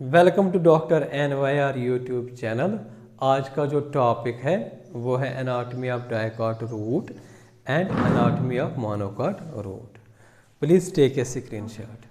Welcome to doctor NYR YouTube channel. आज का जो टॉपिक है वो है anatomy of dicot root and anatomy of monocot root. Please take a screenshot.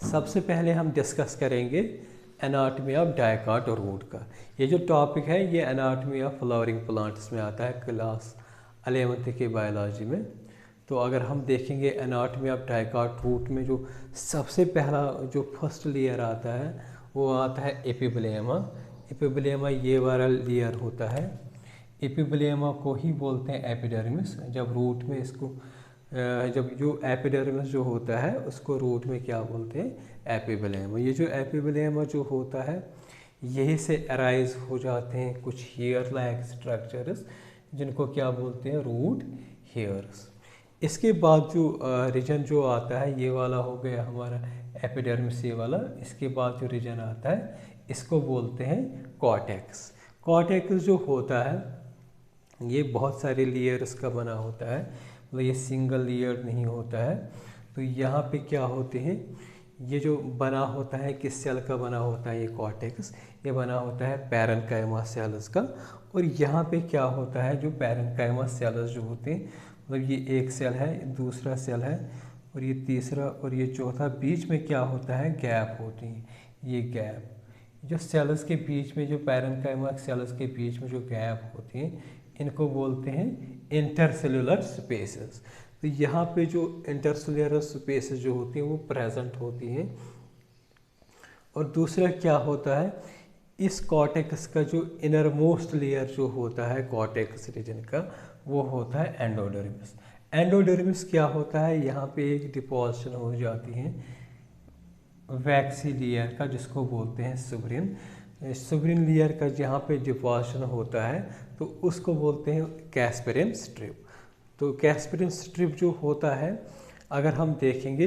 सबसे पहले हम डिस्कस करेंगे एनाटॉमी ऑफ डाइकॉट रूट का। ये जो टॉपिक है ये एनाटॉमी ऑफ फ्लावरिंग प्लांट्स में आता है क्लास 11th के बायोलॉजी में। तो अगर हम देखेंगे एनाटॉमी ऑफ डाइकॉट रूट में जो सबसे पहला जो फर्स्ट लेयर आता है वो आता है एपिब्लेमा। एपिब्लेमा ये वाला लेयर होता है। एपिब्लेमा को ही बोलते हैं एपिडर्मिस। जब रूट में इसको जब जो एपिडर्मिस जो होता है उसको रूट में क्या बोलते हैं, एपिब्लेमा। ये जो एपिब्लेमा जो होता है यही से अराइज हो जाते हैं कुछ हेयर लाइक स्ट्रक्चर्स जिनको क्या बोलते हैं, रूट हेयर्स। इसके बाद जो रीजन जो आता है ये वाला हो गया हमारा एपिडर्मिस, ये वाला। इसके बाद जो रीजन आता है इसको बोलते हैं कॉर्टेक्स। कॉर्टेक्स जो होता है ये बहुत सारे लेयर्स का बना होता है, मतलब ये सिंगल लेयर नहीं होता है। तो यहाँ पे क्या होते हैं, ये जो बना होता है किस सेल का बना होता है, ये कॉर्टेक्स ये बना होता है पैरेन्काइमा सेल्स का। और यहाँ पे क्या होता है, जो पैरेन्काइमा सेल्स जो होते हैं, मतलब ये एक सेल है, दूसरा सेल है और ये तीसरा और ये चौथा, बीच में क्या होता है, गैप होती है। ये गैप जो सेल्स के बीच में, जो पैरेन्काइमा सेल्स के बीच में जो गैप होती हैं इनको बोलते हैं इंटरसेलुलर स्पेसेस। तो यहाँ पे जो इंटरसेलुलर स्पेसेस जो होती हैं वो प्रेजेंट होती हैं। और दूसरा क्या होता है, इस कॉर्टेक्स का जो इनर मोस्ट लेयर जो होता है कॉर्टेक्स रीजन का वो होता है एंडोडर्मिस। एंडोडर्मिस क्या होता है, यहाँ पे एक डिपोजिशन हो जाती है वैक्सी लेयर का जिसको बोलते हैं सुब्रिन। सुब्रिन लेयर का जहाँ पे डिपोजिशन होता है तो उसको बोलते हैं कैस्पेरिन स्ट्रिप। तो कैस्पेरिन स्ट्रिप जो होता है अगर हम देखेंगे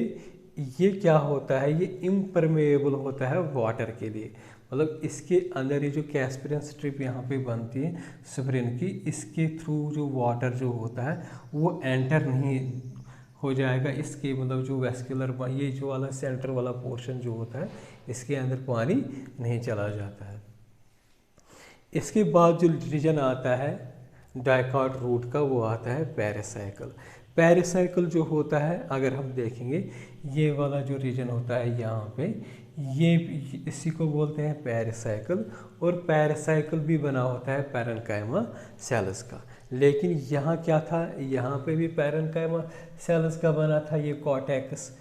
ये क्या होता है, ये इम्परमेएबल होता है वाटर के लिए। मतलब इसके अंदर ये जो कैस्पेरिन स्ट्रिप यहाँ पे बनती है सुब्रिन की, इसके थ्रू जो वाटर जो होता है वो एंटर नहीं हो जाएगा। इसके मतलब जो वेस्कुलर ये जो वाला सेंटर वाला पोर्शन जो होता है इसके अंदर पानी नहीं चला जाता है। इसके बाद जो रीजन आता है डाइकॉट रूट का वो आता है पेरिसाइकल। पेरिसाइकल जो होता है अगर हम देखेंगे ये वाला जो रीजन होता है यहाँ पे, ये इसी को बोलते हैं पेरिसाइकल। और पेरिसाइकल भी बना होता है पैरेन्काइमा सेल्स का। लेकिन यहाँ क्या था, यहाँ पे भी पैरेन्काइमा सेल्स का बना था ये कॉर्टेक्स,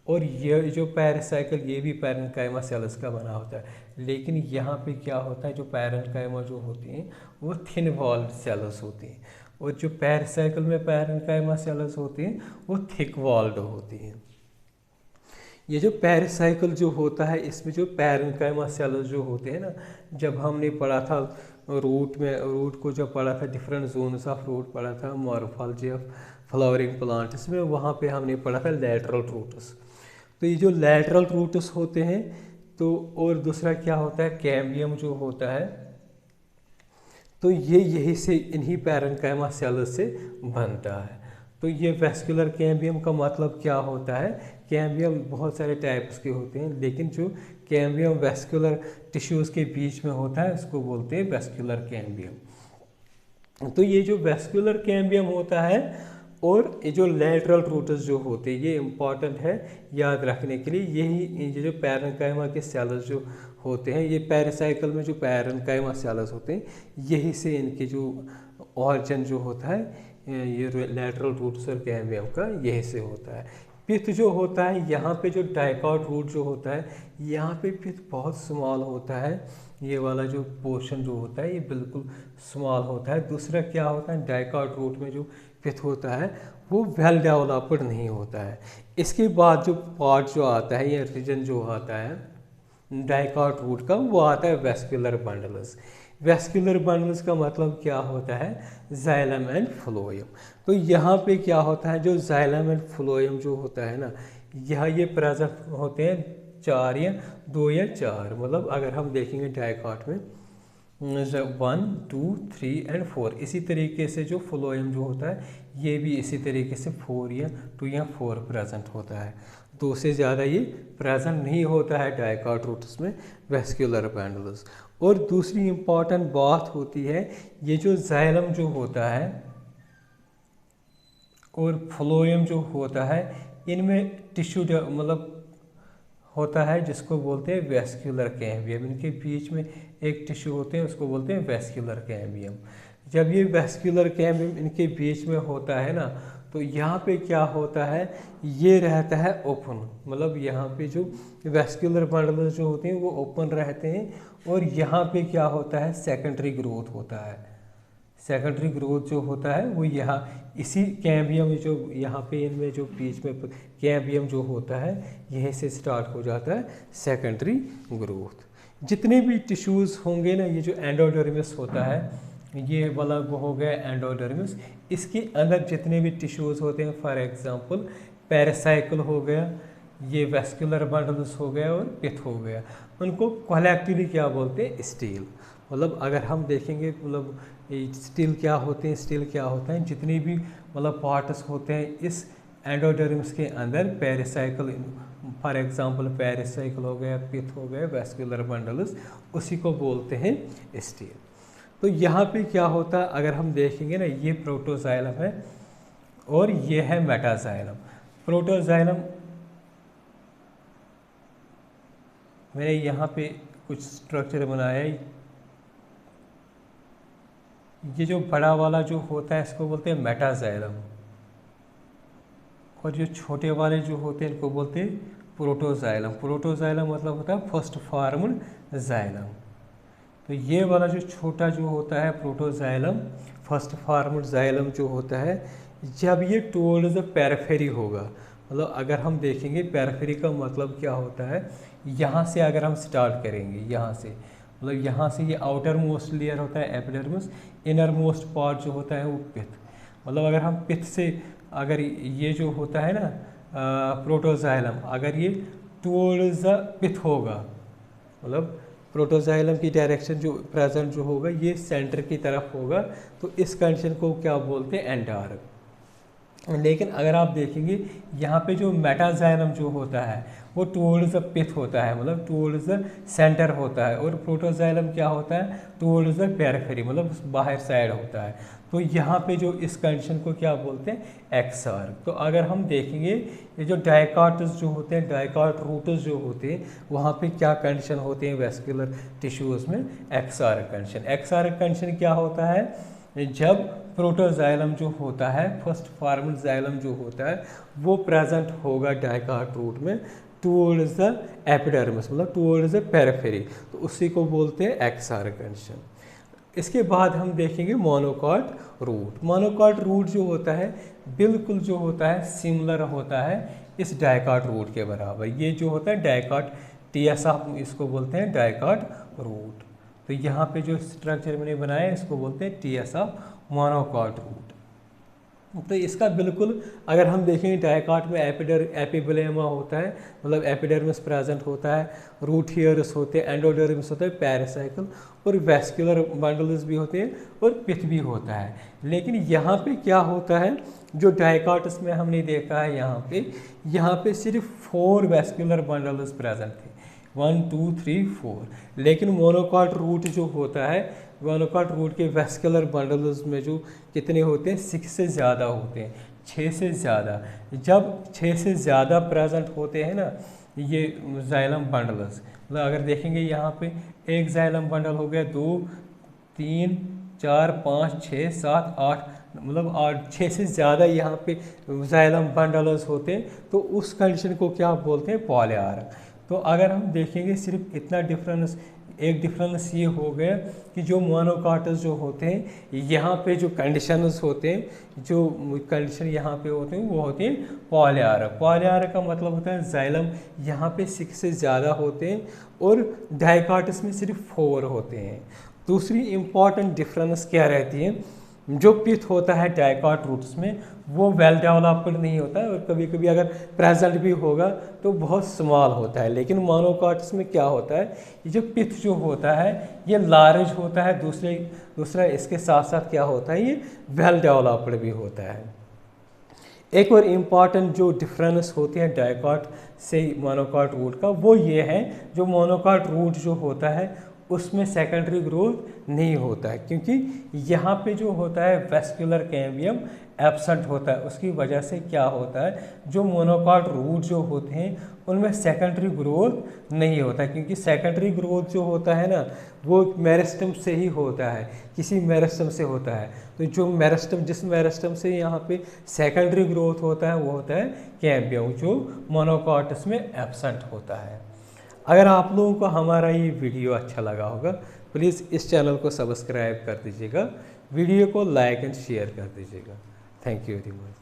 और ये जो पेरिसाइकल ये भी पैरेन्काइमा सेल्स का बना होता है। लेकिन यहाँ पे क्या होता है, जो पैरेन्काइमा जो होती हैं वो थिन वॉल्ड सेल्स होती हैं, और जो पेरिसाइकल में पैरेन्काइमा सेल्स होती हैं वो थिक वॉल्ड होती हैं। ये जो पेरिसाइकल जो होता है इसमें जो पैरेन्काइमा सेल्स जो होते हैं ना, जब हमने पढ़ा था रूट में, रूट को जब पढ़ा था डिफरेंट जोन्स ऑफ रूट पढ़ा था, मॉर्फोलॉजी ऑफ फ्लावरिंग प्लांट्स में, वहाँ पे हमने पढ़ा था लैटरल रूट्स। तो ये जो लैटरल रूट्स होते हैं तो, और दूसरा क्या होता है कैम्बियम जो होता है, तो ये यही से इन्हीं पैरेन्काइमा सेल्स से बनता है। तो ये वेस्कुलर कैम्बियम का मतलब क्या होता है, कैम्बियम बहुत सारे टाइप्स के होते हैं, लेकिन जो कैम्बियम वेस्कुलर टिश्यूज़ के बीच में होता है उसको बोलते हैं वेस्कुलर कैम्बियम। तो ये जो वेस्कुलर कैम्बियम होता है और ये जो लैटरल रूट्स जो होते हैं ये इम्पॉर्टेंट है याद रखने के लिए। यही ये जो पैरेन्काइमा के सेल्स जो होते हैं, ये पेरिसाइकल में जो पैरेन्काइमा सेल्स होते हैं यही से इनके जो ऑरिजिन जो होता है ये लैटरल रूट्स और कैम्बियम का यही से होता है। पिथ जो होता है यहाँ पे, जो डाइकॉट रूट जो होता है यहाँ पे पिथ बहुत स्मॉल होता है। ये वाला जो पोर्शन जो होता है ये बिल्कुल स्मॉल होता है। दूसरा क्या होता है, डाइकॉट रूट में जो पिथ होता है वो वेल डेवलप्ड नहीं होता है। इसके बाद जो पार्ट जो आता है या रीजन जो आता है डाइकॉट रूट का वो आता है वेस्कुलर बंडल्स। वेस्कुलर बंडल्स का मतलब क्या होता है, जाइलम एंड फ्लोएम। तो यहाँ पे क्या होता है, जो जाइलम एंड फ्लोएम जो होता है ना, यहाँ ये प्रेजेंट होते हैं 4 या 2 या 4। मतलब अगर हम देखेंगे डाइकॉट में 1, 2, 3 एंड 4, इसी तरीके से जो फ्लोएम जो होता है ये भी इसी तरीके से 4 या 2 या 4 प्रेजेंट होता है, 2 से ज़्यादा ये प्रेजेंट नहीं होता है डायकॉट रूट्स में वेस्क्यूलर बंडल्स। और दूसरी इम्पॉर्टेंट बात होती है, ये जो जाइलम जो होता है और फ्लोएम जो होता है, इनमें टिश्यू मतलब होता है जिसको बोलते हैं वेस्क्यूलर कैम्बियम। इनके बीच में एक टिश्यू होते हैं, उसको बोलते हैं वेस्क्यूलर कैम्बियम। जब ये वेस्क्यूलर कैम्बियम इनके बीच में होता है ना, तो यहाँ पे क्या होता है, ये रहता है ओपन, मतलब यहाँ पे जो वेस्क्यूलर बंडल्स जो होते हैं वो ओपन रहते हैं, और यहाँ पे क्या होता है, सेकेंडरी ग्रोथ होता है। सेकेंडरी ग्रोथ जो होता है वो यहाँ इसी कैम्बियम जो यहाँ पे इनमें जो बीच में कैम्बियम जो होता है, यहीं से स्टार्ट हो जाता है सेकेंडरी ग्रोथ। जितने भी टिश्यूज़ होंगे ना, ये जो एंडोडर्मिस होता है, ये वाला वो हो गया एंडोडर्मिस, इसके अंदर जितने भी टिश्यूज़ होते हैं, फॉर एग्जांपल पेरिसाइकल हो गया, ये वेस्कुलर बंडल्स हो गया और पिथ हो गया, उनको कलेक्टिवली क्या बोलते हैं, स्टील। मतलब अगर हम देखेंगे मतलब स्टील क्या होते हैं, स्टील क्या होता है, जितने भी मतलब पार्ट्स होते हैं इस एंडोडर्मिस के अंदर, पेरिसाइकल फॉर एग्जांपल पेरिसाइकल हो गया, पिथ हो गया, वेस्कुलर बंडल्स, उसी को बोलते हैं स्टील। तो यहाँ पे क्या होता है, अगर हम देखेंगे ना, ये प्रोटोजाइलम है और ये है मेटाजाइलम। प्रोटोजाइलम मैंने यहाँ पे कुछ स्ट्रक्चर बनाया है, ये जो बड़ा वाला जो होता है इसको बोलते हैं मेटाजाइलम, और जो छोटे वाले जो होते हैं इनको बोलते हैं प्रोटोजाइलम। प्रोटोजाइलम मतलब होता है फर्स्ट फॉर्म्ड जाइलम। तो ये वाला जो छोटा जो होता है प्रोटोजाइलम, फर्स्ट फॉर्म्ड जाइलम जो होता है, जब ये टुवर्ड्स द पेरिफेरी होगा, मतलब अगर हम देखेंगे पेरिफेरी का मतलब क्या होता है, यहाँ से अगर हम स्टार्ट करेंगे, यहाँ से मतलब यहाँ से ये आउटर मोस्ट लेयर होता है एपिडर्मिस, इनर मोस्ट पार्ट जो होता है वो पिथ। मतलब अगर हम पिथ से अगर ये जो होता है ना प्रोटोजाइलम, अगर ये टुवर्ड्स द पिथ होगा, मतलब प्रोटोजाइलम की डायरेक्शन जो प्रेजेंट जो होगा ये सेंटर की तरफ होगा, तो इस कंडीशन को क्या बोलते हैं, एंडार्क। लेकिन अगर आप देखेंगे यहाँ पे जो मेटाजाइलम जो होता है वो टुवर्ड्स द पिथ होता है, मतलब टुवर्ड्स द सेंटर होता है, और प्रोटोजाइलम क्या होता है, टुवर्ड्स द पेरिफेरी, मतलब बाहर साइड होता है। तो यहाँ पे जो इस कंडीशन को क्या बोलते हैं, एक्सार्क। तो अगर हम देखेंगे ये जो डायकॉट्स जो होते हैं, डायकॉट रूट्स जो होते हैं, वहाँ पे क्या कंडीशन होते हैं वेस्कुलर टिश्यूज़ में, एक्सार्क कंडीशन। एक्सार्क कंडीशन क्या होता है, जब प्रोटोजाइलम जो होता है, फर्स्ट फॉर्म्ड जाइलम जो होता है, वो प्रेजेंट होगा डायकॉट रूट में टुवर्ड्स द एपिडर्मिस, मतलब टुवर्ड्स द पेरिफेरी, तो उसी को बोलते हैं एक्सार्क कंडीशन। इसके बाद हम देखेंगे मोनोकॉट रूट। मोनोकॉट रूट जो होता है बिल्कुल जो होता है सिमिलर होता है इस डायकॉट रूट के बराबर। ये जो होता है डायकॉट टीएस, आप इसको बोलते हैं डायकॉट रूट। तो यहाँ पे जो स्ट्रक्चर मैंने बनाया है इसको बोलते हैं टीएस ऑफ मोनोकॉट रूट। तो इसका बिल्कुल अगर हम देखें डायकॉट में एपिब्लेमा होता है, मतलब एपिडर्मिस प्रेजेंट होता है, रूट हेयर्स होते हैं, एंडोडर्मिस होता है, पेरिसाइकल और वेस्कुलर बंडल्स भी होते हैं और पिथ भी होता है। लेकिन यहाँ पे क्या होता है, जो डायकॉट्स में हमने देखा है यहाँ पे सिर्फ 4 वेस्कुलर बंडल्स प्रेजेंट थे, 1 2 3 4। लेकिन मोनोकॉट रूट जो होता है, मोनोकॉट रूट के वेस्कुलर बंडल्स में जो कितने होते हैं, 6 से ज़्यादा होते हैं, 6 से ज़्यादा। जब 6 से ज़्यादा प्रेजेंट होते हैं ना ये जाइलम बंडल्स, मतलब अगर देखेंगे यहाँ पे एक जाइलम बंडल हो गया, 2 3 4 5 6 7 8, मतलब 6 से ज़्यादा यहाँ पे जाइलम बंडल्स होते हैं, तो उस कंडीशन को क्या बोलते हैं, पॉलीआर्क। तो अगर हम देखेंगे सिर्फ इतना डिफरेंस, एक डिफरेंस ये हो गया कि जो मोनोकॉट्स जो होते हैं यहाँ पे जो कंडीशंस होते हैं, जो कंडीशन यहाँ पे होते हैं वो होते हैं पॉलीआर्क। पॉलीआर्क का मतलब होता है जाइलम यहाँ पे 6 से ज़्यादा होते हैं और डायकॉट्स में सिर्फ 4 होते हैं। दूसरी इम्पॉर्टेंट डिफरेंस क्या रहती है, जो पिथ होता है डायकॉट रूट्स में वो वेल डेवलप्ड नहीं होता है, और कभी कभी अगर प्रेजेंट भी होगा तो बहुत स्मॉल होता है। लेकिन मोनोकॉट्स में क्या होता है, ये जो पिथ जो होता है ये लार्ज होता है, दूसरा इसके साथ साथ क्या होता है, ये वेल डेवलप्ड भी होता है। एक और इम्पॉर्टेंट जो डिफरेंस होती है डाइकॉट से मोनोकॉट रूट का, वो ये है जो मोनोकॉट रूट जो होता है उसमें सेकेंडरी ग्रोथ नहीं होता है, क्योंकि यहाँ पे जो होता है वेस्कुलर कैम्बियम एब्सेंट होता है। उसकी वजह से क्या होता है, जो मोनोकॉट रूट जो होते हैं उनमें सेकेंडरी ग्रोथ नहीं होता है, क्योंकि सेकेंडरी ग्रोथ जो होता है ना वो मेरिस्टम से ही होता है, किसी मेरिस्टम से होता है। तो जो मेरिस्टम, जिस मेरिस्टम से यहाँ पे सेकेंडरी ग्रोथ होता है वो होता है कैम्बियम, जो मोनोकॉट्स में एब्सेंट होता है। अगर आप लोगों को हमारा ये वीडियो अच्छा लगा होगा, प्लीज़ इस चैनल को सब्सक्राइब कर दीजिएगा, वीडियो को लाइक एंड शेयर कर दीजिएगा। Thank you very much.